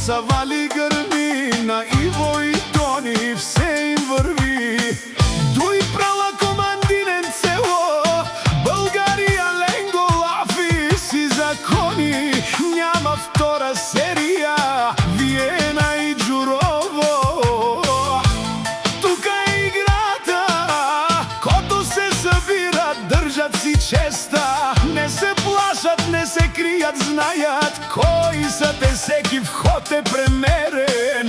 са вали гърмина, Иво и Тони, все им върви. Дуй прала командинен село, България, Ленго, лафи си закони. Няма втора серия, Виена и Джурово. Тука е играта, кото се събира, държат си честа. Не се плашат, не се крият, знаят кой са те, всеки вход е премерен.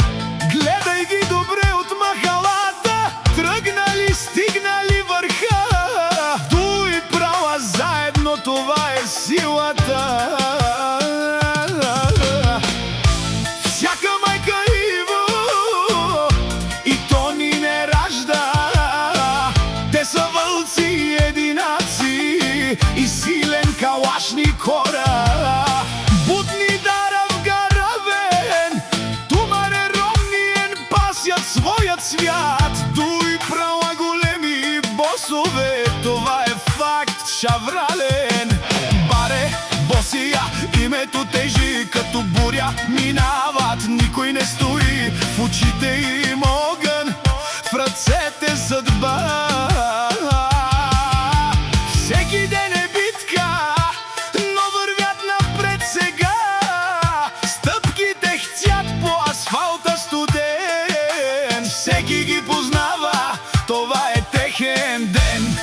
Гледай ги добре от махалата, тръгнали, стигнали върха. Дуй права заедно, това е силата. Всяка майка Иво и Тони не ражда. Те са вълци и единаци и силен калашникора. Будни дара в гаравен, тумаре ромниен, пасят своят свят. Дуй права големи босове, това е факт шаврален. Баре, босия, името тежи като буря, минават, никой не стои. В очите им огън, в ръцете съдба. Всеки ден е битка, но вървят напред сега. Стъпките хцят по асфалта студен. Всеки ги познава, това е техен ден.